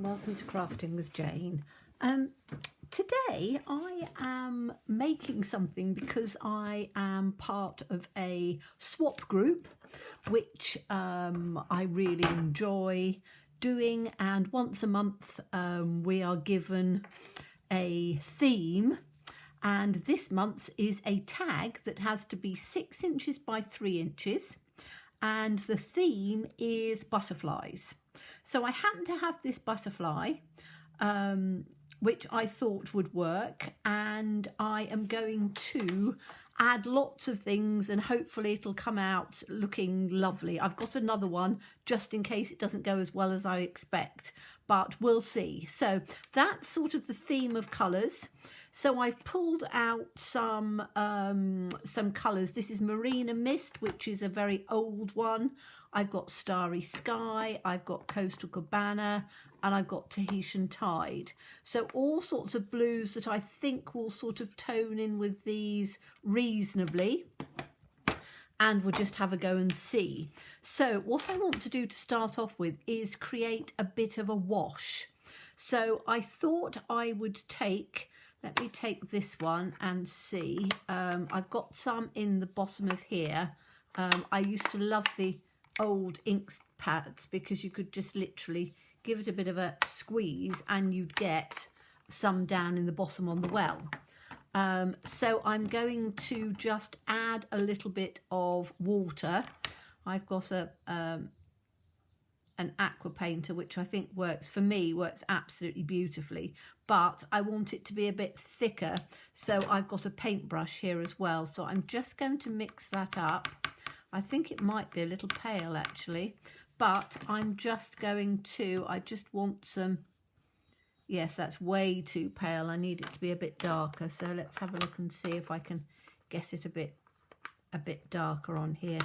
welcome to Crafting with Jane. Today I am making something because I am part of a swap group which I really enjoy doing, and once a month we are given a theme, and this month's is a tag that has to be 6 inches by 3 inches, and the theme is butterflies. So I happen to have this butterfly which I thought would work, and I am going to add lots of things and hopefully it'll come out looking lovely. I've got another one just in case it doesn't go as well as I expect, but we'll see. So that's sort of the theme of colours. So I've pulled out some colours. This is Marina Mist, which is a very old one. I've got Starry Sky, I've got Coastal Cabana, and I've got Tahitian Tide. So all sorts of blues that I think will sort of tone in with these reasonably. And we'll just have a go and see. So what I want to do to start off with is create a bit of a wash. So I thought I would take, let me take this one and see. I've got some in the bottom of here. I used to love the old ink pads because you could just literally give it a bit of a squeeze and you'd get some down in the bottom on the well. So I'm going to just add a little bit of water. I've got an aqua painter which I think works for me, works absolutely beautifully, but I want it to be a bit thicker, so I've got a paintbrush here as well. So I'm just going to mix that up. I think it might be a little pale actually, but I'm just going to, I just want some, yes, that's way too pale. I need it to be a bit darker. So let's have a look and see if I can get it a bit darker on here.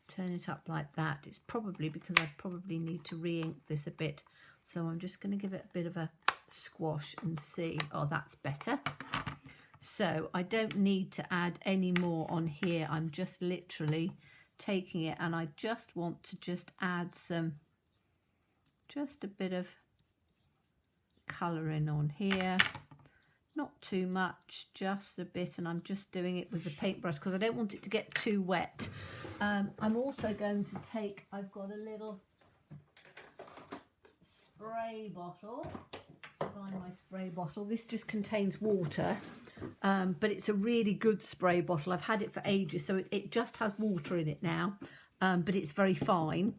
Turn it up like that. It's probably because I probably need to re-ink this a bit. So I'm just going to give it a bit of a squash and see. Oh, that's better. So I don't need to add any more on here. I'm just literally taking it, and I just want to just add some, just a bit of colouring on here, not too much, just a bit, and I'm just doing it with the paintbrush because I don't want it to get too wet. I'm also going to take, I've got a little spray bottle. Find my spray bottle. This just contains water, but it's a really good spray bottle. I've had it for ages, so it just has water in it now, but it's very fine.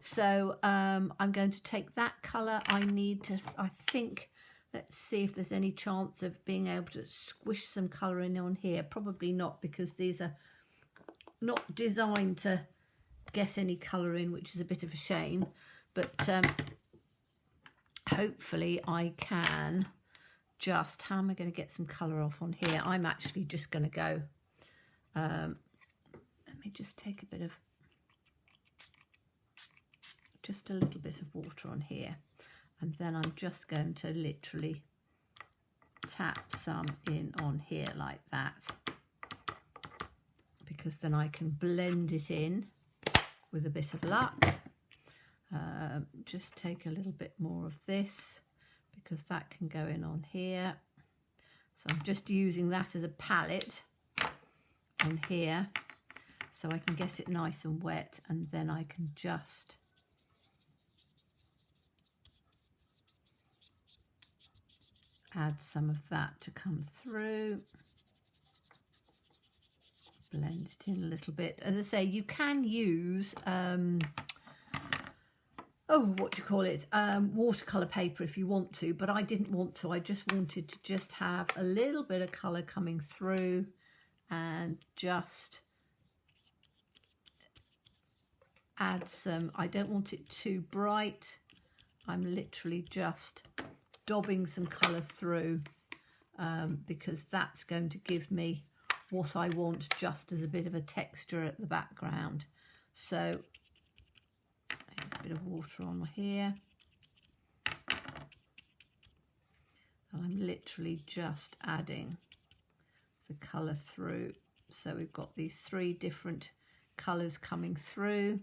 So I'm going to take that colour. I need to, I think, let's see if there's any chance of being able to squish some colour in on here. Probably not, because these are not designed to get any colour in, which is a bit of a shame, but hopefully I can just, how am I going to get some colour off on here? I'm actually just going to go, let me just take a bit of, just a little bit of water on here, and then I'm just going to literally tap some in on here like that, because then I can blend it in with a bit of luck. Just take a little bit more of this because that can go in on here. So I'm just using that as a palette on here so I can get it nice and wet, and then I can just add some of that to come through. Blend it in a little bit. As I say, you can use watercolour paper if you want to, but I didn't want to. I just wanted to just have a little bit of colour coming through and just add some, I don't want it too bright. I'm literally just daubing some colour through because that's going to give me what I want, just as a bit of a texture at the background. So a bit of water on here, and I'm literally just adding the colour through. So we've got these 3 different colours coming through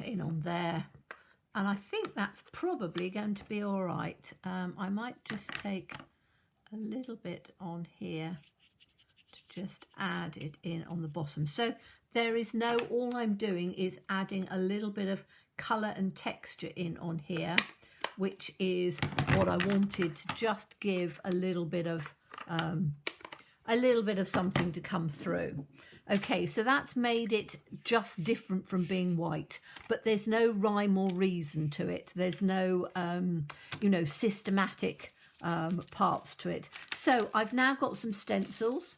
in on there, And I think that's probably going to be all right. I might just take a little bit on here to just add it in on the bottom. So there is no, all I'm doing is adding a little bit of colour and texture in on here, which is what I wanted to just give a little bit of something to come through. Okay, so that's made it just different from being white, but there's no rhyme or reason to it. There's no, you know, systematic parts to it. So I've now got some stencils,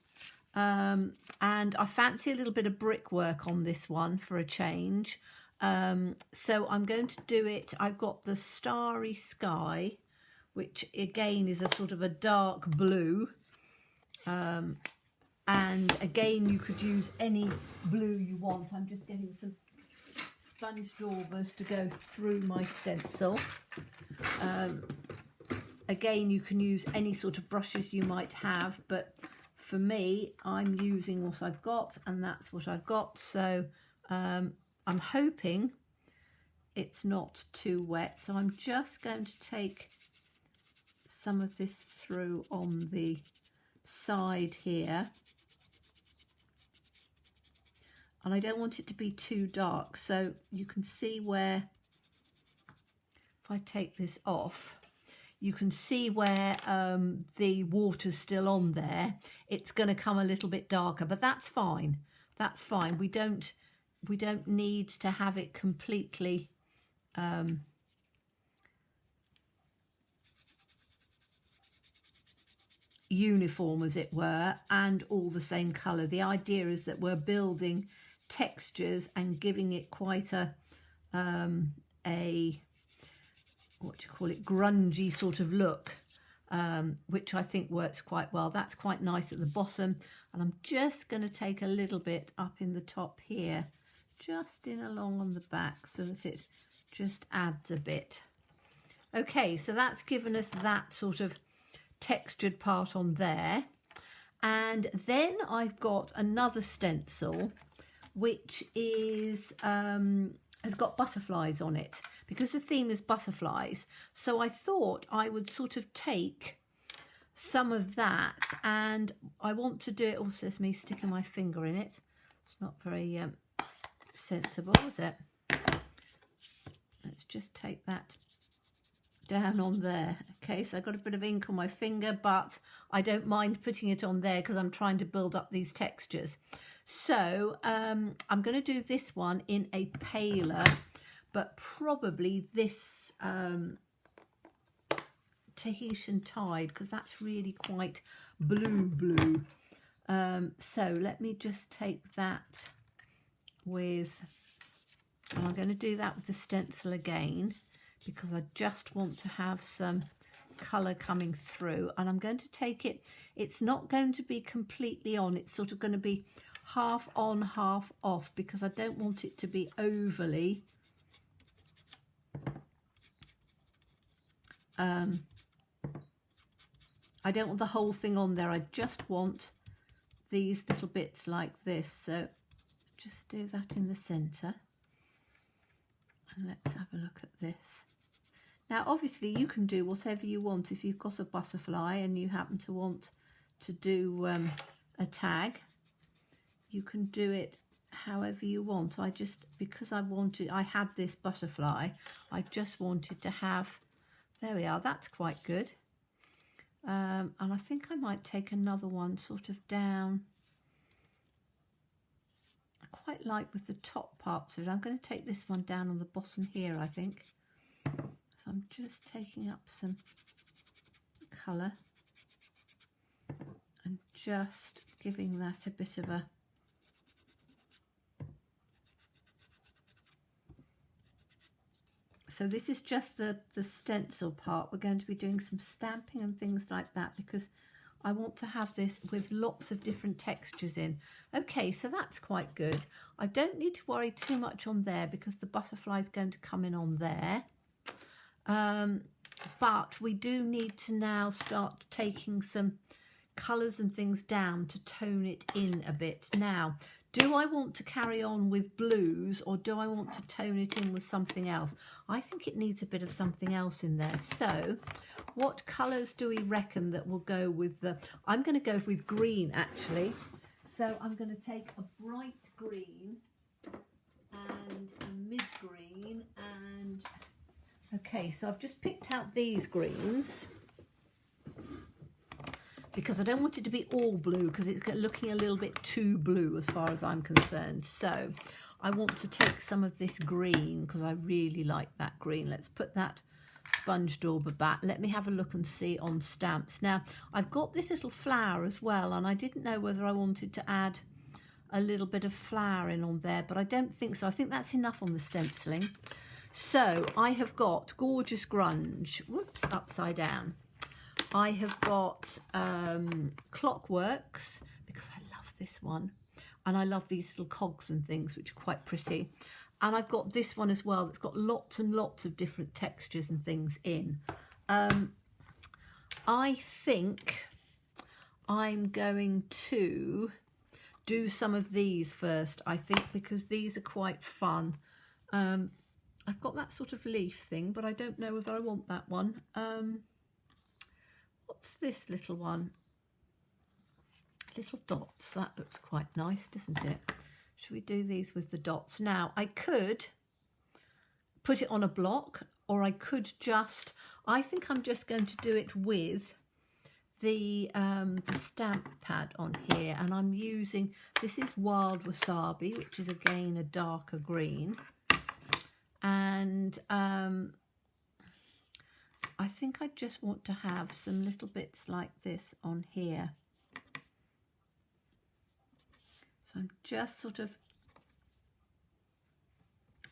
and I fancy a little bit of brickwork on this one for a change. So I'm going to do it. I've got the Starry Sky, which again is a sort of a dark blue. And again, you could use any blue you want. I'm just getting some sponge daubers to go through my stencil. Again, you can use any sort of brushes you might have, but for me, I'm using what I've got, and that's what I've got. So I'm hoping it's not too wet. So I'm just going to take some of this through on the side here. And I don't want it to be too dark, so you can see where, if I take this off, you can see where the water's still on there. It's going to come a little bit darker, but that's fine. That's fine. We don't need to have it completely uniform, as it were, and all the same colour. The idea is that we're building textures and giving it quite a what do you call it, grungy sort of look, which I think works quite well. That's quite nice at the bottom, and I'm just going to take a little bit up in the top here, just in along on the back, so that it just adds a bit. Okay, so that's given us that sort of textured part on there. And then I've got another stencil which is has got butterflies on it, because the theme is butterflies. So I thought I would sort of take some of that, and I want to do it. Also, there's me sticking my finger in it. It's not very sensible, is it? Let's just take that down on there. Okay, so I've got a bit of ink on my finger, but I don't mind putting it on there because I'm trying to build up these textures. So I'm going to do this one in a paler, but probably this Tahitian Tide, because that's really quite blue. So let me just take that with, and I'm going to do that with the stencil again, because I just want to have some colour coming through. And I'm going to take it, it's not going to be completely on, it's sort of going to be half on, half off, because I don't want it to be overly I don't want the whole thing on there. I just want these little bits like this. So just do that in the centre, and let's have a look at this. Now obviously you can do whatever you want. If you've got a butterfly and you happen to want to do a tag, you can do it however you want. I just, because I had this butterfly, I just wanted to have, there we are, that's quite good. And I think I might take another one sort of down. I quite like with the top parts of it. I'm going to take this one down on the bottom here, I think. So I'm just taking up some colour and just giving that a bit of a so this is just the stencil part. We're going to be doing some stamping and things like that, because I want to have this with lots of different textures in. Okay, so that's quite good. I don't need to worry too much on there because the butterfly is going to come in on there. But we do need to now start taking some colours and things down to tone it in a bit. Now, Do I want to carry on with blues, or do I want to tone it in with something else? I think it needs a bit of something else in there. So what colours do we reckon that will go with the... I'm going to go with green, actually. So I'm going to take a bright green and a mid-green and... Okay, so I've just picked out these greens because I don't want it to be all blue, because it's looking a little bit too blue as far as I'm concerned. So I want to take some of this green because I really like that green. Let's put that sponge dauber back. Let me have a look and see on stamps. Now, I've got this little flower as well, and I didn't know whether I wanted to add a little bit of flower in on there, but I don't think so. I think that's enough on the stenciling. So I have got Gorgeous Grunge, whoops, upside down. I have got Clockworks, because I love this one, and I love these little cogs and things, which are quite pretty. And I've got this one as well that's got lots and lots of different textures and things in. I think I'm going to do some of these first, I think, because these are quite fun. I've got that sort of leaf thing, but I don't know whether I want that one. What's this little one? Little dots. That looks quite nice, doesn't it? Should we do these with the dots? Now, I could put it on a block, or I could just... I think I'm just going to do it with the stamp pad on here, and I'm using... This is Wild Wasabi, which is again a darker green. And I think I just want to have some little bits like this on here. So I'm just sort of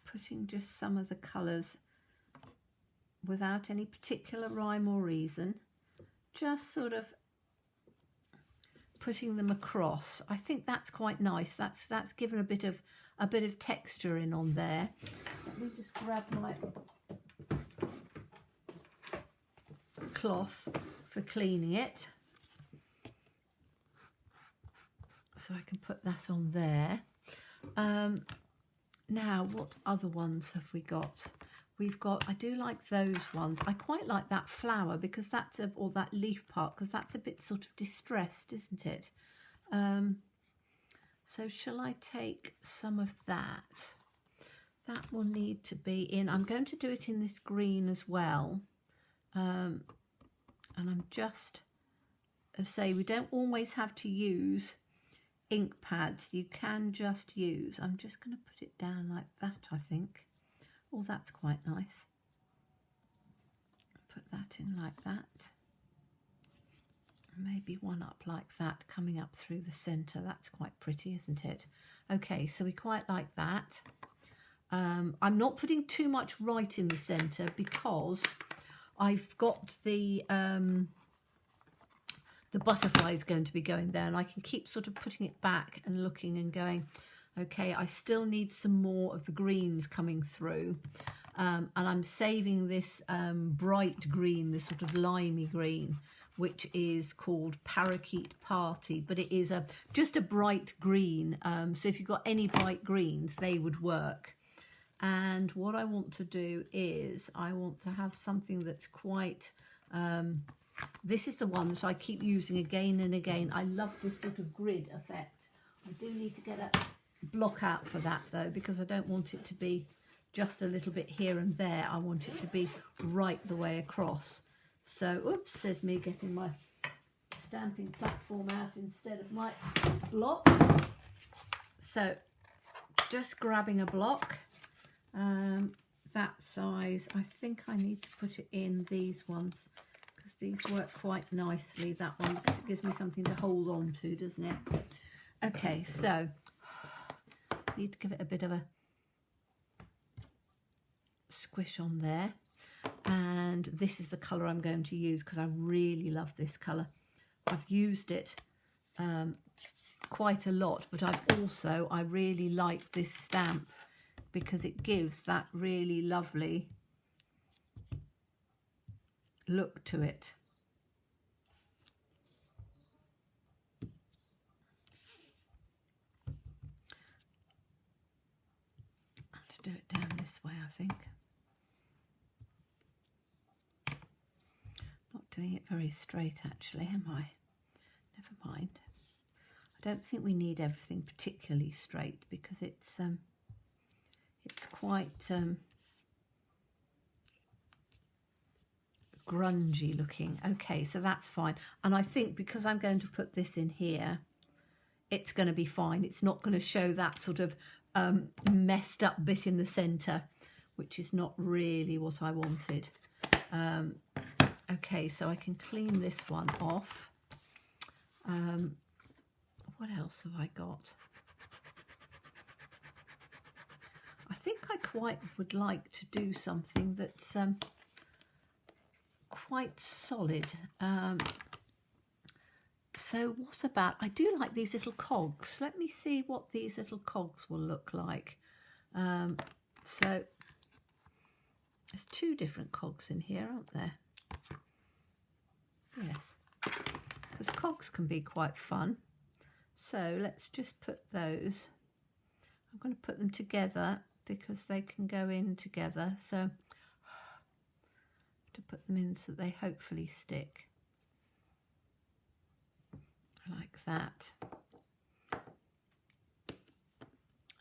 putting just some of the colours without any particular rhyme or reason. Just sort of putting them across. I think that's quite nice. That's given a bit of texture in on there. Let me just grab my cloth for cleaning it, so I can put that on there. Now, what other ones have we got? We've got, I do like those ones. I quite like that flower because that's or that leaf part, because that's a bit sort of distressed, isn't it? So shall I take some of that? That will need to be in. I'm going to do it in this green as well. And I'm just, as I say, we don't always have to use ink pads. You can just use, I'm just going to put it down like that, I think. Oh, that's quite nice. Put that in like that. Maybe one up like that, coming up through the centre. That's quite pretty, isn't it? Okay, so we quite like that. I'm not putting too much right in the centre because I've got the butterflies going to be going there, and I can keep sort of putting it back and looking and going, okay, I still need some more of the greens coming through. And I'm saving this bright green, this sort of limey green, which is called Parakeet Party, but it is just a bright green. So if you've got any bright greens, they would work. And what I want to do is I want to have something that's quite, this is the one that I keep using again and again. I love this sort of grid effect. I do need to get a block out for that though, because I don't want it to be just a little bit here and there. I want it to be right the way across. So, oops, there's me getting my stamping platform out instead of my block. So, just grabbing a block, that size. I think I need to put it in these ones because these work quite nicely, that one, because it gives me something to hold on to, doesn't it? Okay, so need to give it a bit of a squish on there. And this is the colour I'm going to use because I really love this colour. I've used it quite a lot, but I really like this stamp because it gives that really lovely look to it. do it down this way, I think. Not doing it very straight actually, am I? Never mind. I don't think we need everything particularly straight because it's quite grungy looking. Okay, so that's fine. And I think because I'm going to put this in here, it's going to be fine. It's not going to show that sort of messed up bit in the centre, which is not really what I wanted. Okay, so I can clean this one off. What else have I got? I think I quite would like to do something that's quite solid. So what about, I do like these little cogs. Let me see what these little cogs will look like. So there's two different cogs in here, aren't there? Yes, because cogs can be quite fun. So let's just put those. I'm going to put them together because they can go in together. So to put them in so they hopefully stick. Like that.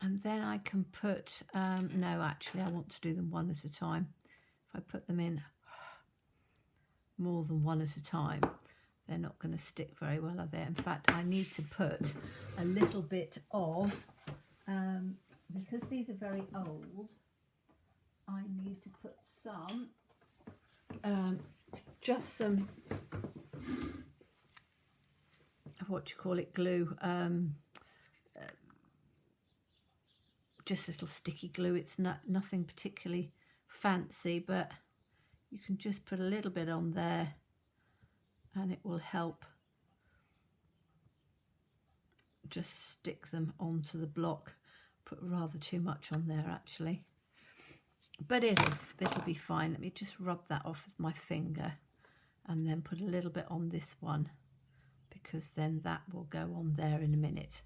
And then I can put, no, actually I want to do them one at a time. If I put them in more than one at a time, they're not going to stick very well, are they? In fact, I need to put a little bit of, because these are very old, I need to put some, just some, what do you call it, glue, just little sticky glue. It's nothing particularly fancy, but you can just put a little bit on there and it will help just stick them onto the block. Put rather too much on there actually, but it'll be fine. Let me just rub that off with my finger and then put a little bit on this one, because then that will go on there in a minute.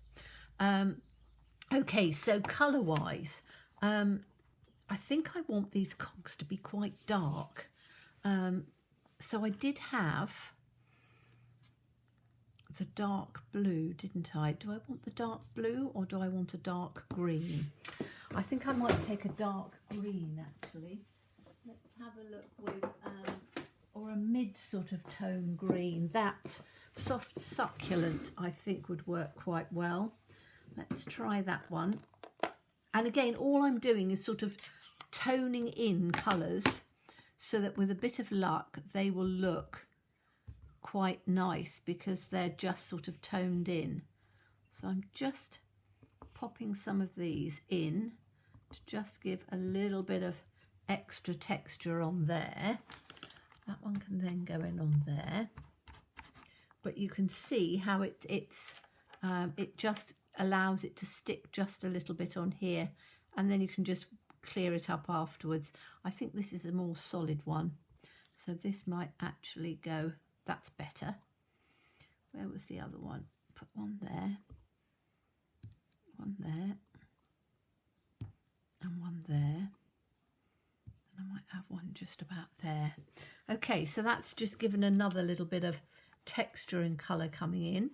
Okay, so colour wise, I think I want these cogs to be quite dark. So I did have the dark blue, didn't I? Do I want the dark blue or do I want a dark green? I think I might take a dark green actually. Let's have a look with, or a mid sort of tone green. That soft succulent I think would work quite well. Let's try that one. And again, all I'm doing is sort of toning in colours so that with a bit of luck they will look quite nice because they're just sort of toned in. So I'm just popping some of these in to just give a little bit of extra texture on there. That one can then go in on there. But you can see how it just allows it to stick just a little bit on here, and then you can just clear it up afterwards. I think this is a more solid one, so this might actually go, that's better. Where was the other one? Put one there, and one there, and I might have one just about there. Okay, so that's just given another little bit of texture and colour coming in,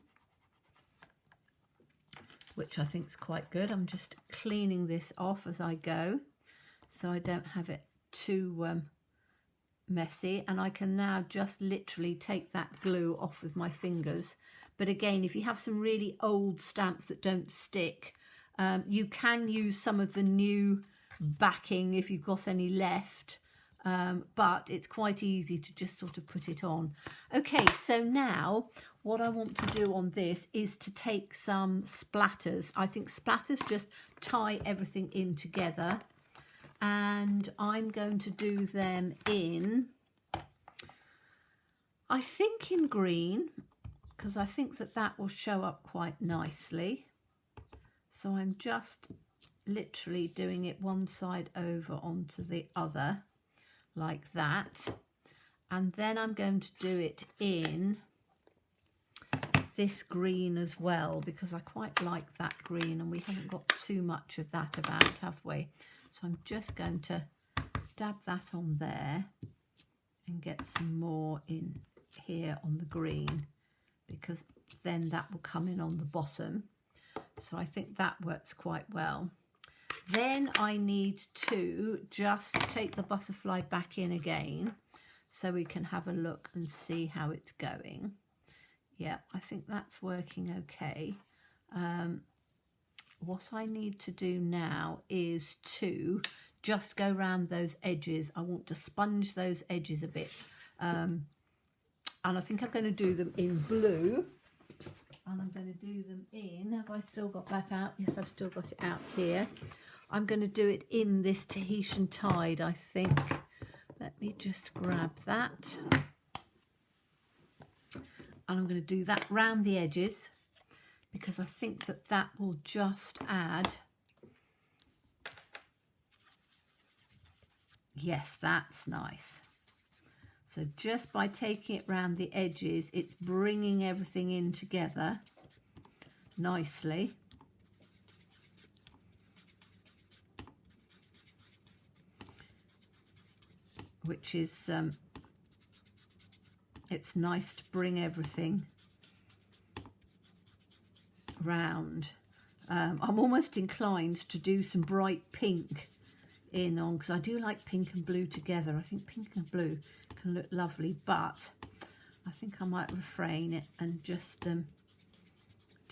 which I think is quite good. I'm just cleaning this off as I go so I don't have it too messy, and I can now just literally take that glue off with my fingers. But again, if you have some really old stamps that don't stick, you can use some of the new backing if you've got any left, but it's quite easy to just sort of put it on. Okay, so now what I want to do on this is to take some splatters. I think splatters just tie everything in together, and I'm going to do them in, I think in green, because I think that that will show up quite nicely. So I'm just literally doing it one side over onto the other like that, and then I'm going to do it in this green as well because I quite like that green, and we haven't got too much of that about, have we? So I'm just going to dab that on there and get some more in here on the green, because then that will come in on the bottom. So I think that works quite well. Then I need to just take the butterfly back in again so we can have a look and see how it's going. Yeah, I think that's working okay. What I need to do now is to just go around those edges. I want to sponge those edges a bit. And I think I'm going to do them in blue. And I'm going to do them in, have I still got that out? Yes, I've still got it out here. I'm going to do it in this Tahitian Tide, I think. Let me just grab that. And I'm going to do that round the edges, because I think that that will just add. Yes, that's nice. So just by taking it round the edges, it's bringing everything in together nicely. Which is, it's nice to bring everything round. I'm almost inclined to do some bright pink in on, because I do like pink and blue together. I think pink and blue can look lovely, but I think I might refrain it and just do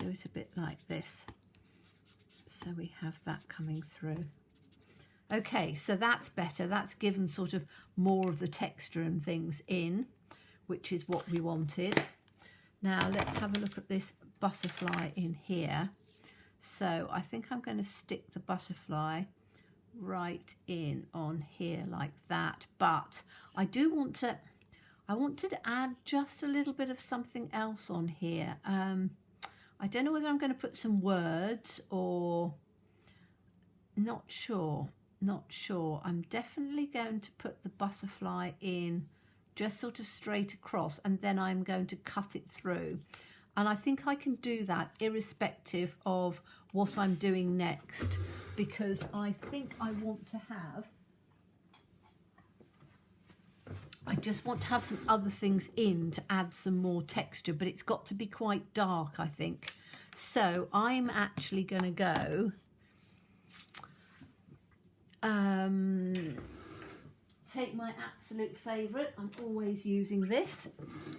it a bit like this, so we have that coming through. Okay, so that's better. That's given sort of more of the texture and things in, which is what we wanted. Now let's have a look at this butterfly in here. So I think I'm going to stick the butterfly right in on here like that, but I do want to, I wanted to add just a little bit of something else on here. I don't know whether I'm going to put some words or not sure. I'm definitely going to put the butterfly in just sort of straight across, and then I'm going to cut it through. And I think I can do that irrespective of what I'm doing next, because I think I want to have, I just want to have some other things in to add some more texture, but it's got to be quite dark, I think. So I'm actually going to go take my absolute favourite. I'm always using this.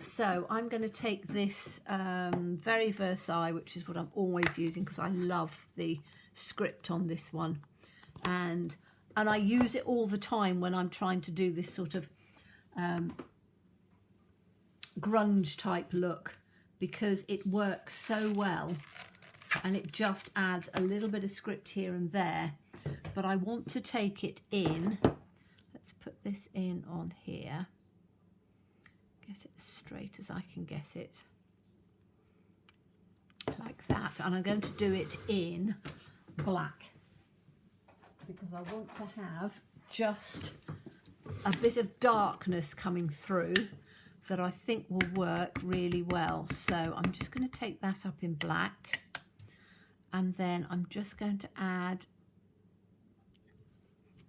So I'm going to take this Very Versailles, which is what I'm always using because I love the script on this one. And I use it all the time when I'm trying to do this sort of grunge type look, because it works so well and it just adds a little bit of script here and there. But I want to take it in. Let's put this in on here. Get it as straight as I can get it. Like that. And I'm going to do it in black, because I want to have just a bit of darkness coming through that I think will work really well. So I'm just going to take that up in black, and then I'm just going to add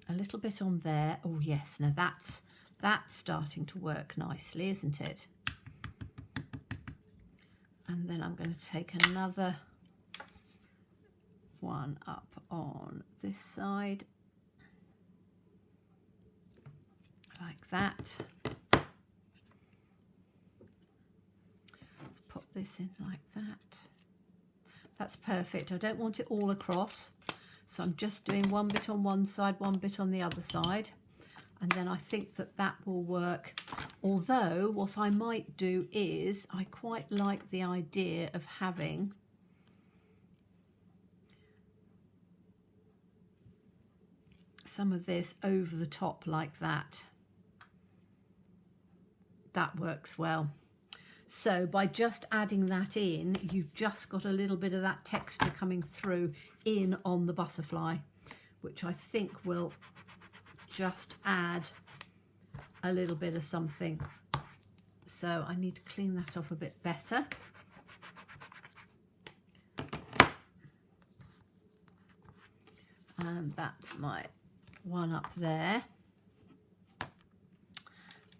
a little bit on there. Oh yes, now that's starting to work nicely, isn't it? And then I'm going to take another one up on this side, like that. Let's put this in like that. That's perfect. I don't want it all across, so I'm just doing one bit on one side, one bit on the other side, and then I think that that will work. Although what I might do is, I quite like the idea of having some of this over the top like that. That works well. So by just adding that in, you've just got a little bit of that texture coming through in on the butterfly, which I think will just add a little bit of something. So I need to clean that off a bit better. And that's my one up there.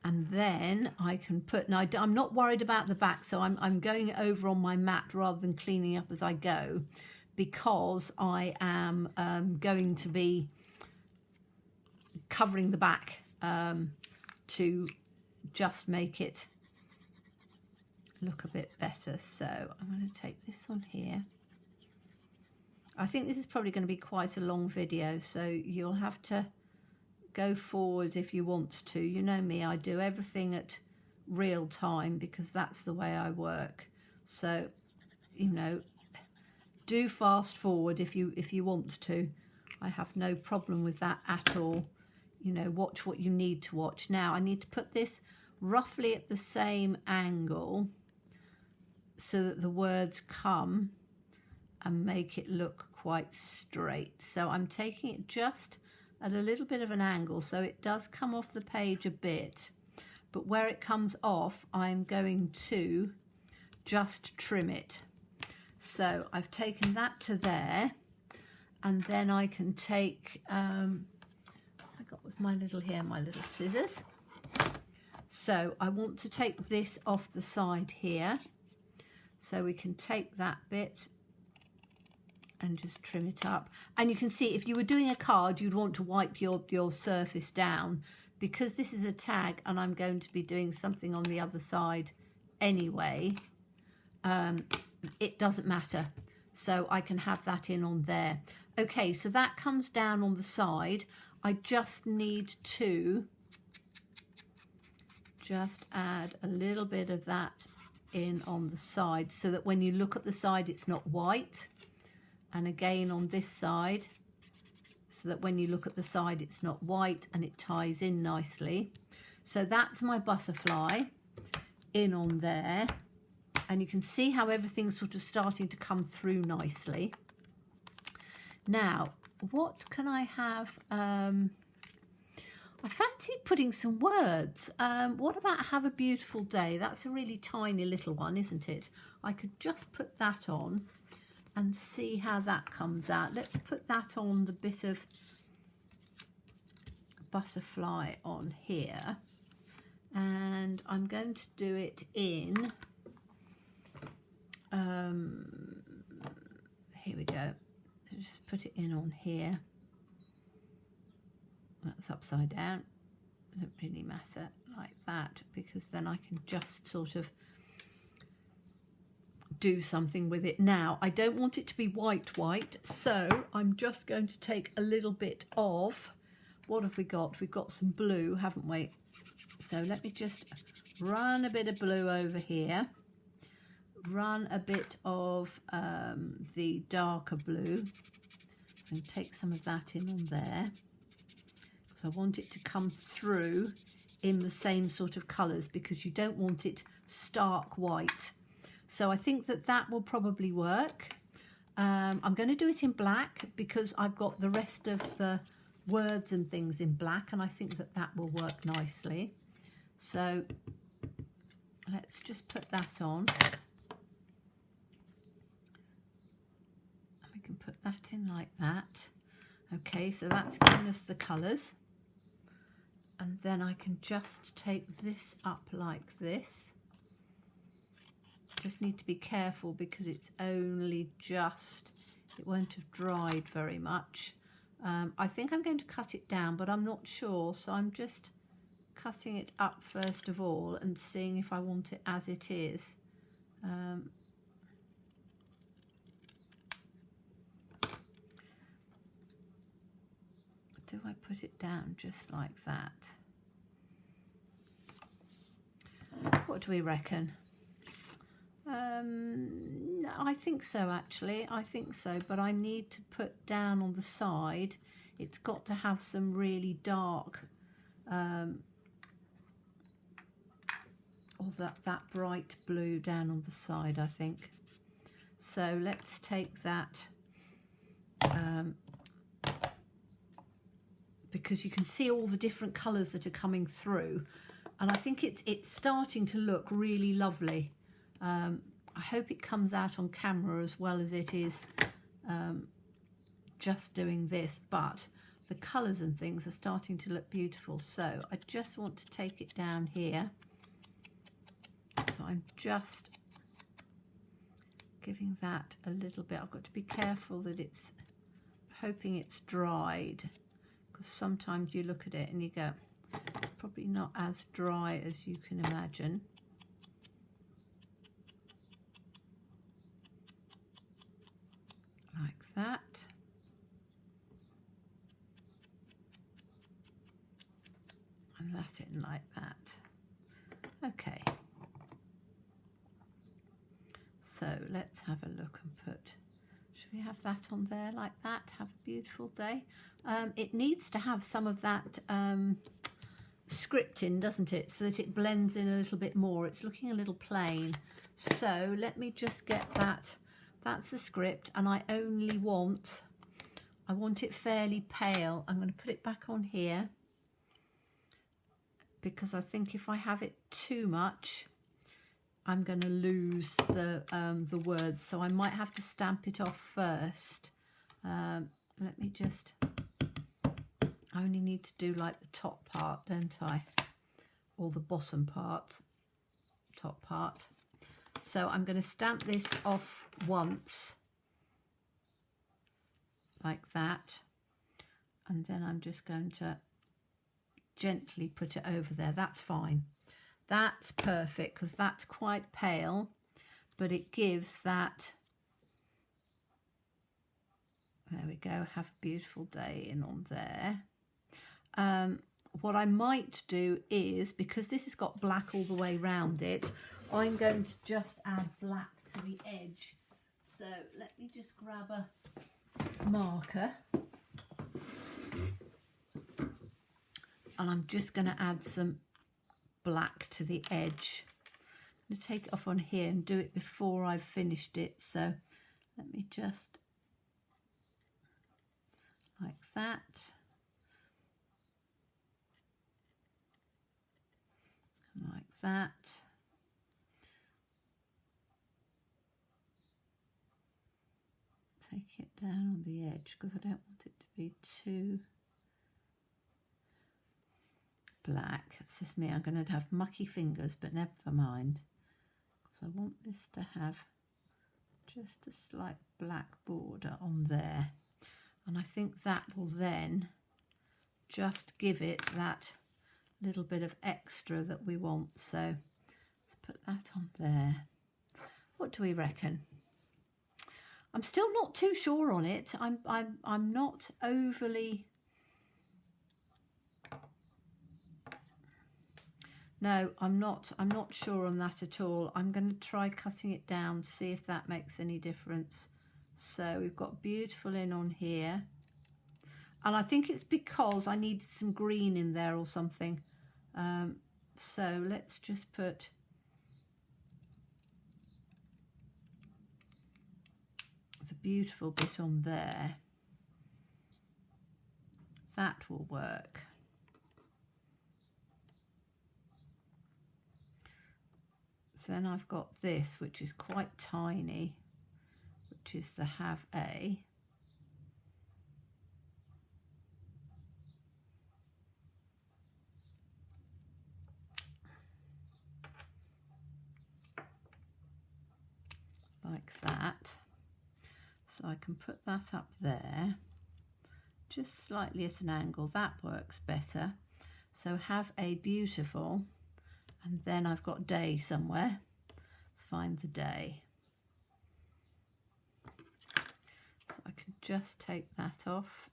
And then I can put, now I'm not worried about the back, so I'm going over on my mat rather than cleaning up as I go, because I am going to be covering the back to just make it look a bit better. So I'm going to take this on here. I think this is probably going to be quite a long video, so you'll have to go forward if you want to. You know me, I do everything at real time because that's the way I work. So, you know, do fast forward if you want to. I have no problem with that at all. You know, watch what you need to watch. Now I need to put this roughly at the same angle so that the words come and make it look quite straight. So I'm taking it just at a little bit of an angle so it does come off the page a bit, but where it comes off I'm going to just trim it. So I've taken that to there, and then I can take I got with my little scissors. So I want to take this off the side here, so we can take that bit and just trim it up. And you can see if you were doing a card, you'd want to wipe your surface down. Because this is a tag and I'm going to be doing something on the other side anyway, it doesn't matter. So I can have that in on there. Okay, so that comes down on the side. I just need to just add a little bit of that in on the side so that when you look at the side it's not white. And again on this side, so that when you look at the side it's not white, and it ties in nicely. So that's my butterfly in on there, and you can see how everything's sort of starting to come through nicely. Now what can I have? I fancy putting some words. What about have a beautiful day? That's a really tiny little one, isn't it? I could just put that on and see how that comes out. Let's put that on the bit of butterfly on here, and I'm going to do it in here we go. Just put it in on here. That's upside down, doesn't really matter, like that, because then I can just sort of do something with it. Now I don't want it to be white, so I'm just going to take a little bit of, what have we got? We've got some blue, haven't we? So let me just run a bit of blue over here, run a bit of the darker blue, and take some of that in on there, because I want it to come through in the same sort of colours, because you don't want it stark white. So I think that that will probably work. I'm going to do it in black because I've got the rest of the words and things in black, and I think that that will work nicely. So let's just put that on. And we can put that in like that. Okay, so that's giving us the colours. And then I can just take this up like this. Just need to be careful because it's only just, it won't have dried very much. I think I'm going to cut it down, but I'm not sure, so I'm just cutting it up first of all and seeing if I want it as it is. Do I put it down just like that? What do we reckon? I think so, actually. I think so, but I need to put down on the side, it's got to have some really dark or that bright blue down on the side, I think. So let's take that, because you can see all the different colours that are coming through, and I think it's starting to look really lovely. I hope it comes out on camera as well as it is just doing this, but the colours and things are starting to look beautiful. So I just want to take it down here. So I'm just giving that a little bit. I've got to be careful that it's, hoping it's dried, because sometimes you look at it and you go, it's probably not as dry as you can imagine. Like that. And that in like that. Okay. So let's have a look and put, should we have that on there like that? Have a beautiful day. It needs to have some of that script in, doesn't it? So that it blends in a little bit more. It's looking a little plain. So let me just get that. That's the script, and I want it fairly pale. I'm going to put it back on here, because I think if I have it too much, I'm going to lose the words, so I might have to stamp it off first. Let me just, I only need to do like the top part, don't I? Or the bottom part, top part. So I'm going to stamp this off once, like that, and then I'm just going to gently put it over there. That's fine. That's perfect, because that's quite pale, but it gives that, there we go, have a beautiful day in on there. What I might do is, because this has got black all the way round it, I'm going to just add black to the edge. So let me just grab a marker, and I'm just going to add some black to the edge. I'm going to take it off on here and do it before I've finished it. So let me just, like that. Like that. Take it down on the edge, because I don't want it to be too black. It's just me. I'm going to have mucky fingers, but never mind, because I want this to have just a slight black border on there, and I think that will then just give it that little bit of extra that we want. So let's put that on there. What do we reckon? I'm still not too sure on it. I'm not overly. No, I'm not sure on that at all. I'm going to try cutting it down, see if that makes any difference. So we've got beautiful in on here, and I think it's because I needed some green in there or something. So let's just put the beautiful bit on there. That will work. Then I've got this, which is quite tiny, which is the have a. Like that. So I can put that up there, just slightly at an angle. That works better. So have a beautiful, and then I've got day somewhere. Let's find the day. So I can just take that off.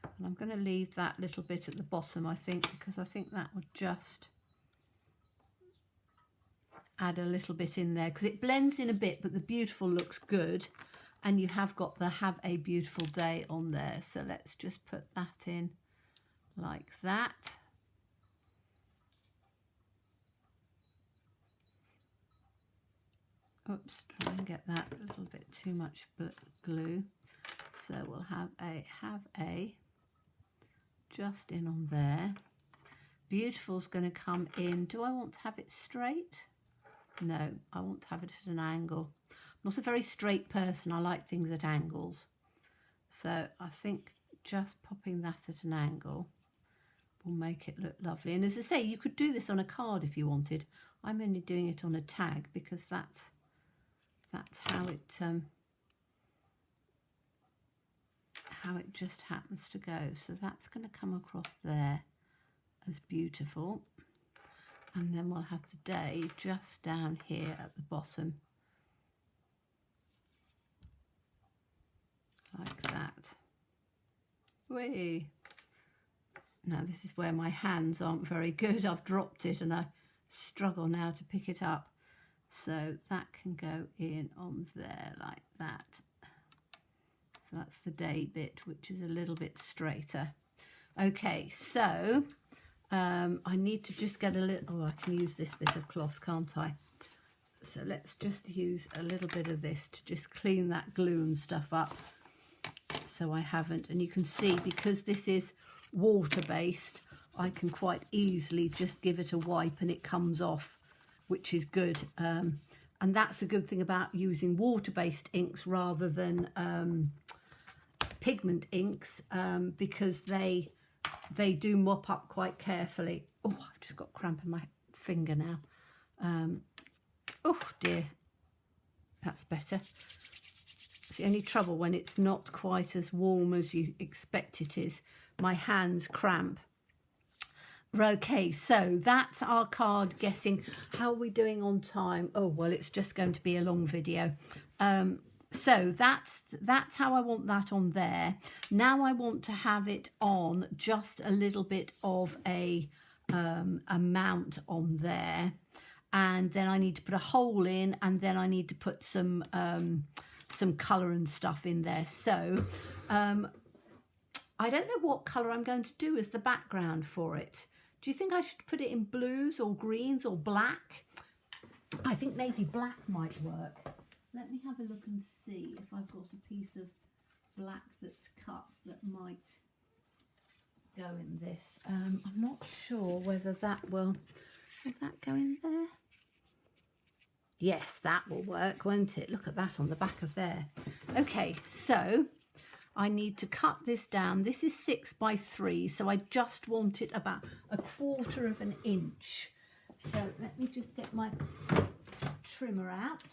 And I'm going to leave that little bit at the bottom, I think, because I think that would just add a little bit in there, because it blends in a bit, but the beautiful looks good, and you have got the have a beautiful day on there. So let's just put that in like that. Oops, try and get that a little bit too much glue. So we'll have a just in on there. Beautiful's going to come in. Do I want to have it straight? No, I want to have it at an angle. not a very straight person. I like things at angles. So I think just popping that at an angle will make it look lovely. And as I say, you could do this on a card if you wanted. I'm only doing it on a tag because that's how it just happens to go. So that's going to come across there as beautiful. And then we'll have the day just down here at the bottom, like that. Whee! Now this is where my hands aren't very good. I've dropped it and I struggle now to pick it up. So that can go in on there like that. So that's the day bit, which is a little bit straighter. Okay, so I need to just get a little, oh, I can use this bit of cloth, can't I? So let's just use a little bit of this to just clean that glue and stuff up. So I haven't, and you can see because this is water-based, I can quite easily just give it a wipe and it comes off, which is good. And that's the good thing about using water-based inks rather than pigment inks, because they do mop up quite carefully. Oh, I've just got cramp in my finger now. Oh dear, that's better. It's the only trouble when it's not quite as warm as you expect it is. My hands cramp. Okay, so that's our card getting. How are we doing on time? Oh, well, it's just going to be a long video. So that's how I want that on there. Now I want to have it on just a little bit of a mount on there, and then I need to put a hole in, and then I need to put some colour and stuff in there. So I don't know what colour I'm going to do as the background for it. Do you think I should put it in blues or greens or black? I think maybe black might work. Let me have a look and see if I've got a piece of black that's cut that might go in this. I'm not sure whether that will that go in there? Yes, that will work, won't it? Look at that on the back of there. Okay, so I need to cut this down. This is 6 by 3, so I just want it about 1/4 of an inch. So let me just get my trimmer out.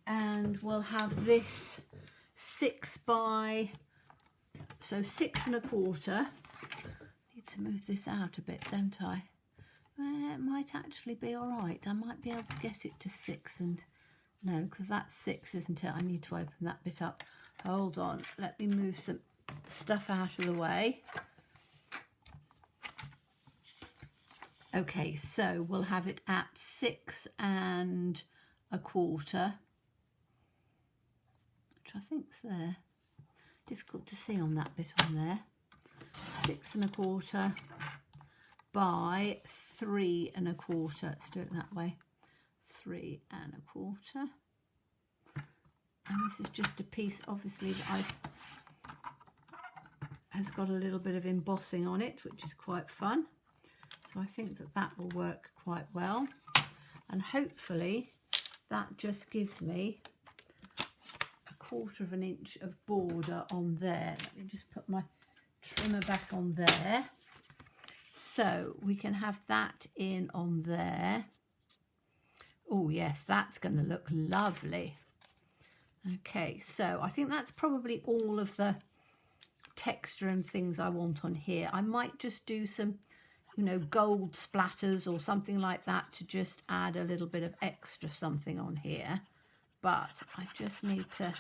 And we'll have this 6 by, so 6 1/4. Need to move this out a bit, don't I? It might actually be all right. I might be able to get it to 6, and no, because that's 6, isn't it? I need to open that bit up. Hold on, let me move some stuff out of the way. Okay, so we'll have it at 6 1/4. Which I think's there. Difficult to see on that bit on there. 6 1/4 by 3 1/4. Let's do it that way. 3 1/4. And this is just a piece, obviously, that has got a little bit of embossing on it, which is quite fun. So I think that will work quite well. And hopefully that just gives me 1/4 of an inch of border on there. Let me just put my trimmer back on there. So we can have that in on there. Oh yes, that's going to look lovely. Okay, so I think that's probably all of the texture and things I want on here. I might just do some, you know, gold splatters or something like that to just add a little bit of extra something on here. But I just need to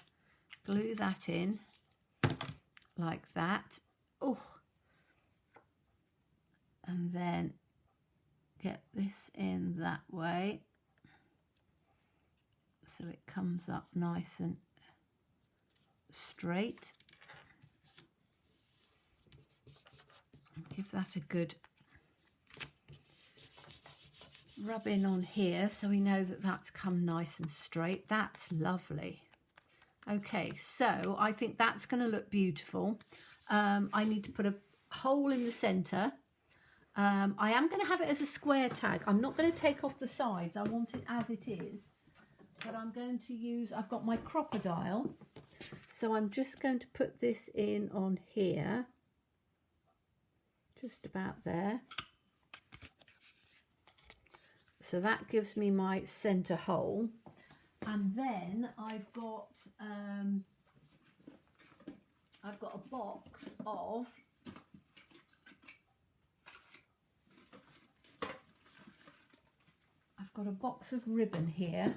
glue that in like that. Oh, and then get this in that way so it comes up nice and straight. And give that a good rub in on here so we know that that's come nice and straight. That's lovely. Okay, so I think that's going to look beautiful. I need to put a hole in the centre I am going to have it as a square tag. I'm not going to take off the sides. I want it as it is. But I'm going to use, I've got my crocodile. So I'm just going to put this in on here. Just about there. So that gives me my centre hole. And then I've got a box of ribbon here.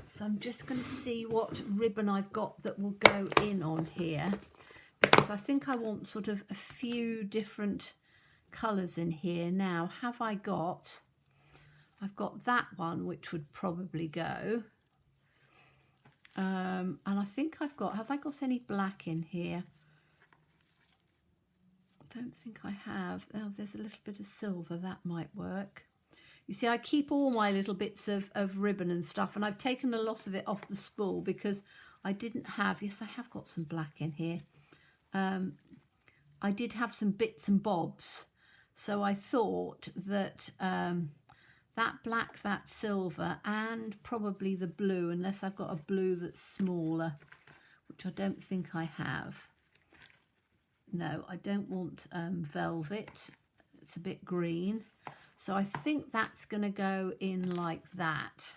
So I'm just going to see what ribbon I've got that will go in on here, because I think I want sort of a few different colours in here. Now, I've got that one which would probably go. And I think have I got any black in here? I don't think I have. Oh, there's a little bit of silver, that might work. You see, I keep all my little bits of ribbon and stuff, and I've taken a lot of it off the spool because I didn't have, yes, I have got some black in here. I did have some bits and bobs, so I thought that that black, that silver, and probably the blue, unless I've got a blue that's smaller, which I don't think I have. No, I don't want velvet. It's a bit green. So I think that's going to go in like that.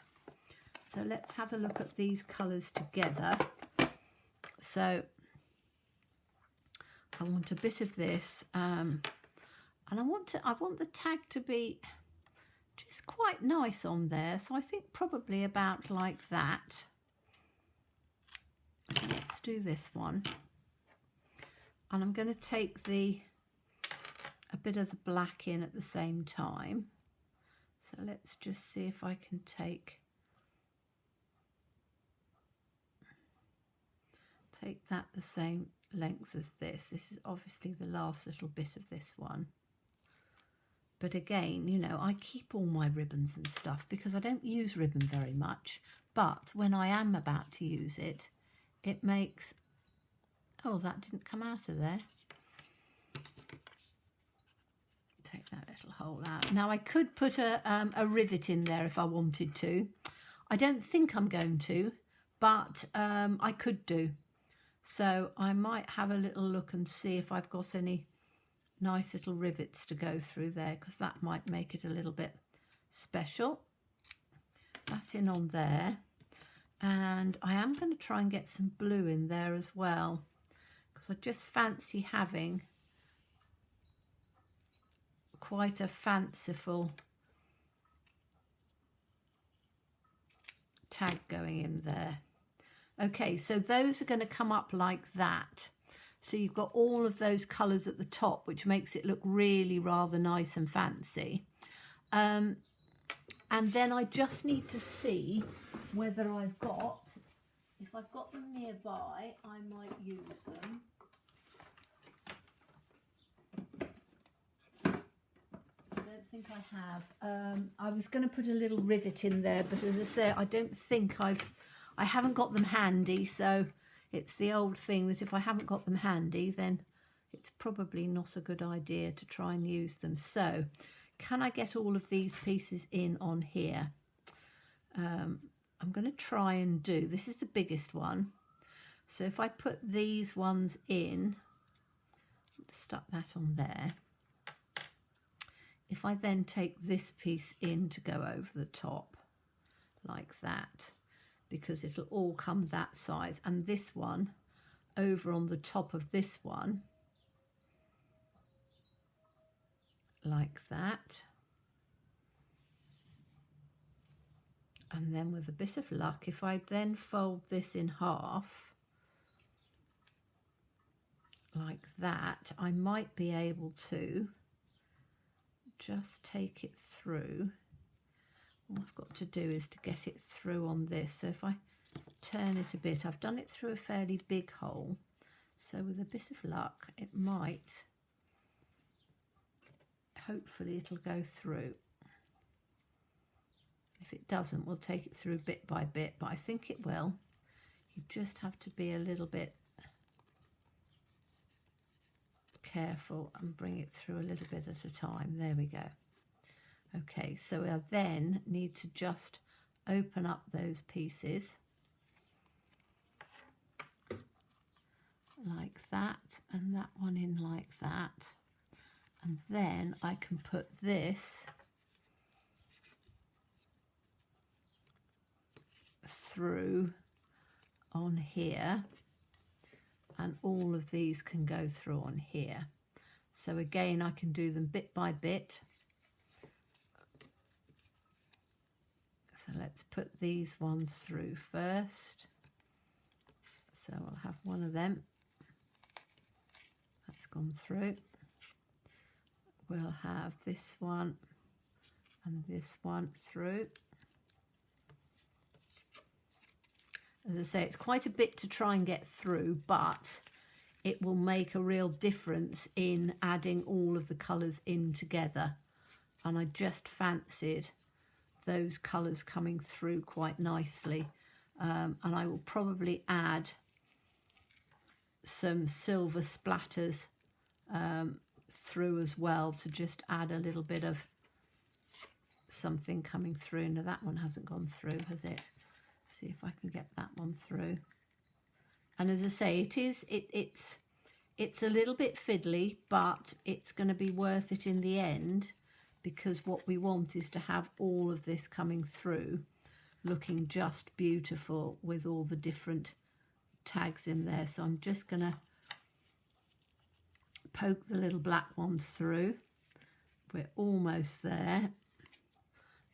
So let's have a look at these colours together. So I want a bit of this, and I want the tag to be just quite nice on there. So I think probably about like that. Let's do this one. And I'm going to take a bit of the black in at the same time. So let's just see if I can take that the same length as this. This is obviously the last little bit of this one. But again, you know, I keep all my ribbons and stuff because I don't use ribbon very much. But when I am about to use it, it makes... Oh, that didn't come out of there. Take that little hole out. Now I could put a rivet in there if I wanted to. I don't think I'm going to, but I could do. So I might have a little look and see if I've got any nice little rivets to go through there, because that might make it a little bit special. That in on there. And I am going to try and get some blue in there as well, because I just fancy having quite a fanciful tag going in there. Okay, so those are going to come up like that. So you've got all of those colours at the top, which makes it look really rather nice and fancy. And then I just need to see whether if I've got them nearby, I might use them. I don't think I have. I was going to put a little rivet in there, but as I say, I don't think I haven't got them handy, so it's the old thing that if I haven't got them handy, then it's probably not a good idea to try and use them. So can I get all of these pieces in on here? I'm going to try and do, this is the biggest one. So if I put these ones in, stuck that on there. If I then take this piece in to go over the top like that, because it'll all come that size, and this one over on the top of this one like that, and then with a bit of luck, if I then fold this in half like that, I might be able to just take it through. All I've got to do is to get it through on this. So if I turn it a bit, I've done it through a fairly big hole, so with a bit of luck it might, hopefully it'll go through. If it doesn't, we'll take it through bit by bit, but I think it will. You just have to be a little bit careful and bring it through a little bit at a time. There we go. Okay, so I then need to just open up those pieces like that, and that one in like that, and then I can put this through on here, and all of these can go through on here. So again, I can do them bit by bit. So let's put these ones through first. So I'll have one of them. That's gone through. We'll have this one and this one through. As I say, it's quite a bit to try and get through, but it will make a real difference in adding all of the colours in together. And I just fancied those colours coming through quite nicely. And I will probably add some silver splatters through as well, to just add a little bit of something coming through. Now that one hasn't gone through, has it? See if I can get that one through. And as I say, it's a little bit fiddly, but it's going to be worth it in the end, because what we want is to have all of this coming through looking just beautiful with all the different tags in there. So I'm just going to poke the little black ones through. We're almost there.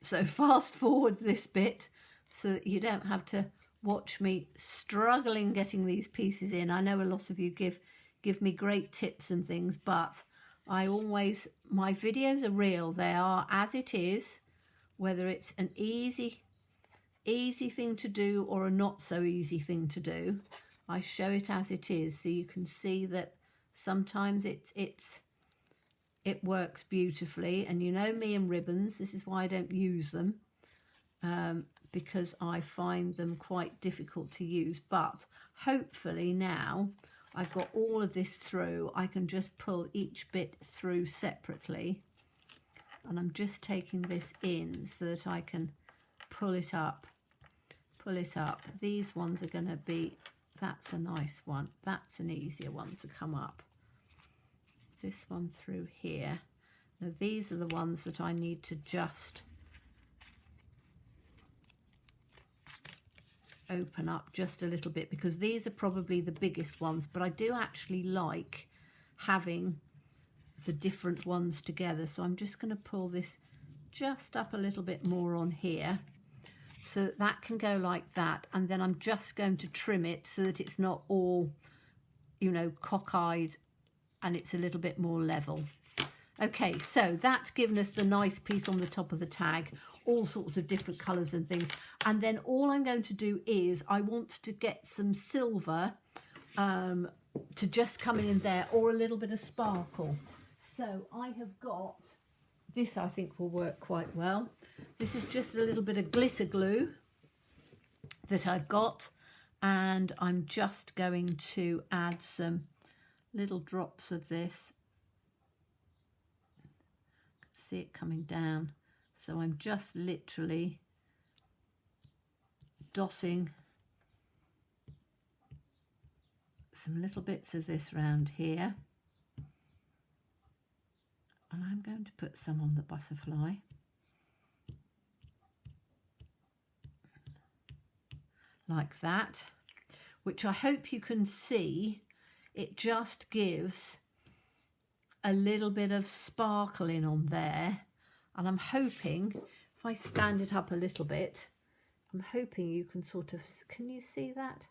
So fast forward this bit so that you don't have to watch me struggling getting these pieces in. I know a lot of you give me great tips and things, but my videos are real. They are as it is, whether it's an easy thing to do or a not so easy thing to do. I show it as it is, so you can see that sometimes it works beautifully. And you know me and ribbons, this is why I don't use them, because I find them quite difficult to use. But hopefully now I've got all of this through, I can just pull each bit through separately. And I'm just taking this in so that I can pull it up. These ones are going to be, that's a nice one. That's an easier one to come up. This one through here. Now these are the ones that I need to just open up just a little bit, because these are probably the biggest ones, but I do actually like having the different ones together. So I'm just going to pull this just up a little bit more on here, so that can go like that, and then I'm just going to trim it so that it's not all, you know, cockeyed, and it's a little bit more level. Okay, so that's given us the nice piece on the top of the tag, all sorts of different colours and things. And then all I'm going to do is I want to get some silver to just come in there, or a little bit of sparkle. So I have got this, I think will work quite well. This is just a little bit of glitter glue that I've got, and I'm just going to add some little drops of this. See it coming down. So I'm just literally dotting some little bits of this round here, and I'm going to put some on the butterfly. Like that, which I hope you can see. It just gives a little bit of sparkle in on there, and I'm hoping if I stand it up a little bit, I'm hoping you can sort of, can you see that?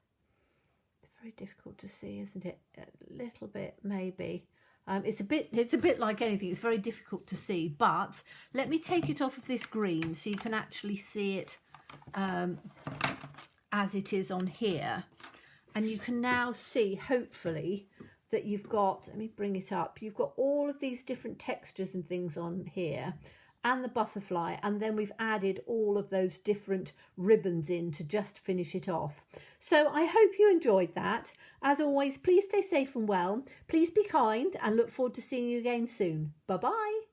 It's very difficult to see, isn't it? A little bit maybe. It's a bit like anything, it's very difficult to see, but let me take it off of this green so you can actually see it as it is on here. And you can now see, hopefully, that you've got, let me bring it up, you've got all of these different textures and things on here, and the butterfly, and then we've added all of those different ribbons in to just finish it off. So I hope you enjoyed that. As always, please stay safe and well. Please be kind, and look forward to seeing you again soon. Bye bye.